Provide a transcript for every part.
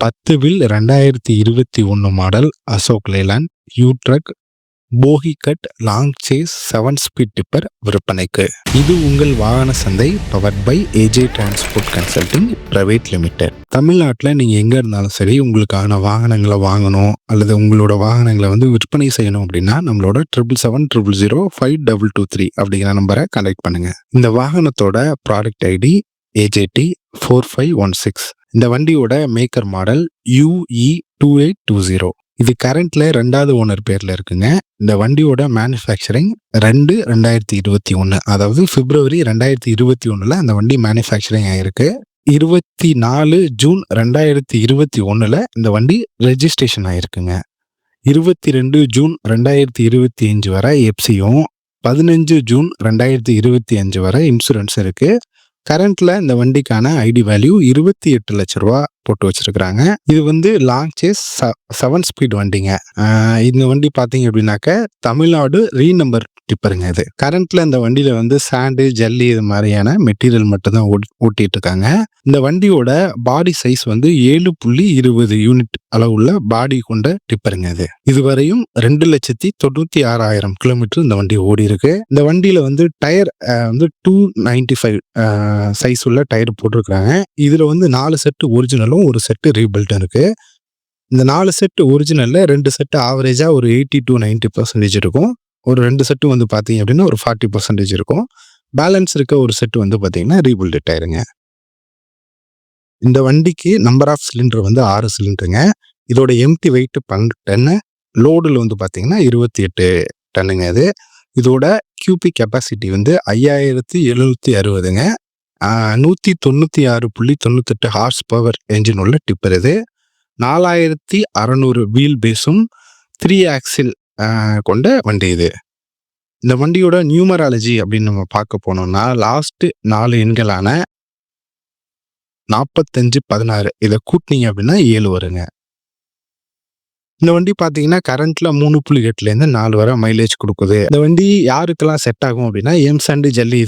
10 வில் 2021 model Ashok Leyland U truck bogie cut long chassis 7 speed tipper விற்பனைக்கு. இது உங்கள் வாகன சந்தை powered by AJ transport consulting private limited. தமிழ்நாட்டில் நீங்கள் எங்கே இருந்தாலும் சரி, உங்களுக்கான வாகனங்களை வாங்கணும் அல்லது உங்களோட வாகனங்களை விற்பனை செய்யணும் அப்படின்னா நம்மளோட 77700052223 அப்படிங்கிற நம்பரை கனெக்ட் பண்ணுங்க. இந்த வாகனத்தோட ப்ராடக்ட் ஐடி AJT 4516. இந்த வண்டியோட மேக்கர் மாடல் UE 2820. இது கரண்ட்ல 2வது ஓனர் பேர்ல இருக்குங்க. இந்த வண்டியோட மேனுஃபேக்சரிங் 2/2021, அதாவது பிப்ரவரி 2021 அந்த வண்டி மேனுஃபேக்சரிங் ஆயிருக்கு. 24 ஜூன் 2021 இந்த வண்டி ரெஜிஸ்ட்ரேஷன் ஆயிருக்குங்க. 22 ஜூன் 2025 வரை எப்சியும் 15 ஜூன் 2025 வரை இன்சூரன்ஸ் இருக்கு. கரண்ட்ல இந்த வண்டிக்கான ஐடி வேல்யூ 28 லட்ச ரூபா போட்டு வச்சிருக்கிறாங்க. இது லாங் சேஸ் 7 ஸ்பீட் வண்டிங்க. இந்த வண்டி பாத்தீங்க அப்படின்னாக்க தமிழ்நாடு ரீநம்பர் டிப்பருங்க. இது கரண்ட்ல இந்த வண்டியில சாண்டு ஜல்லி இது மாதிரியான மெட்டீரியல் மட்டும் தான் ஓட்டிட்டு இருக்காங்க. இந்த வண்டியோட பாடி சைஸ் 7.20 யூனிட் அளவுள்ள பாடி கொண்ட டிப்பருங்க. இதுவரையும் 2,96,000 கிலோமீட்டர் இந்த வண்டி ஓடி இருக்கு. இந்த வண்டியில டயர் 295 சைஸ் உள்ள டயர் போட்டிருக்காங்க. இதுல 4 செட்டு ஒரிஜினலும் ஒரு செட்டு ரீபில்ட் இருக்கு. இந்த 4 செட்டு ஒரிஜினல்ல 2 செட்டு ஆவரேஜா ஒரு 80 to 90% இருக்கும். ஒரு 2 செட்டு பாத்தீங்க அப்படின்னா ஒரு 40% இருக்கும். பேலன்ஸ் இருக்க ஒரு செட்டு பாத்தீங்கன்னா ரீபில்ட் டயருங்க. இந்த வண்டிக்கு நம்பர் ஆஃப் சிலிண்டர் 6 சிலிண்டருங்க. இதோட எம்டி வெயிட் 12 டன், லோடுல பாத்தீங்கன்னா 28 டன்னுங்க. இதோட கியூபி கெப்பாசிட்டி 5760ங்க. 196.98 ஹார்ஸ் பவர் என்ஜின் உள்ள டிப்பர். இது 4600 வீல் பேஸும் 3 ஆக்சில் கொண்ட வண்டி. இந்த வண்டியோட நியூமராலஜி அப்படின்னு நம்ம பார்க்க போனோம்னா லாஸ்ட் 4 எண்களான 4516 இதை கூட்டினீங்க அப்படின்னா 7 வருங்க. இந்த வண்டி பாத்தீங்கன்னா கரண்ட்ல 3.8 4 வரை மைலேஜ் கொடுக்குது. இந்த வண்டி யாருக்கெல்லாம் செட் ஆகும் அப்படின்னா எம் சாண்டு ஜல்லி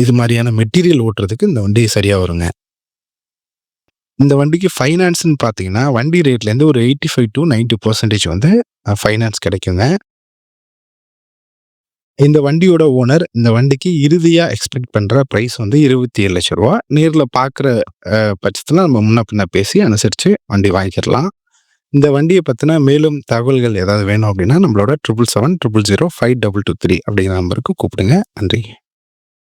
இது மாதிரியான மெட்டீரியல் ஓட்டுறதுக்கு இந்த வண்டி சரியா வருங்க. இந்த வண்டிக்கு ஃபைனான்ஸ்ன்னு பார்த்தீங்கன்னா வண்டி ரேட்லேருந்து ஒரு 85 to 90% ஃபைனான்ஸ் கிடைக்குங்க. இந்த வண்டியோட ஓனர் இந்த வண்டிக்கு இறுதியாக எக்ஸ்பெக்ட் பண்ணுற ப்ரைஸ் 27 லட்ச ரூபா. நேரில் பார்க்குற பட்சத்தில் நம்ம முன்ன பின்ன பேசி அனுசரித்து வண்டி வாங்கிக்கலாம். இந்த வண்டியை பற்றின மேலும் தகவல்கள் ஏதாவது வேணும் அப்படின்னா நம்மளோட 77700052223 அப்படிங்கிற நம்பருக்கு கூப்பிடுங்க. நன்றி.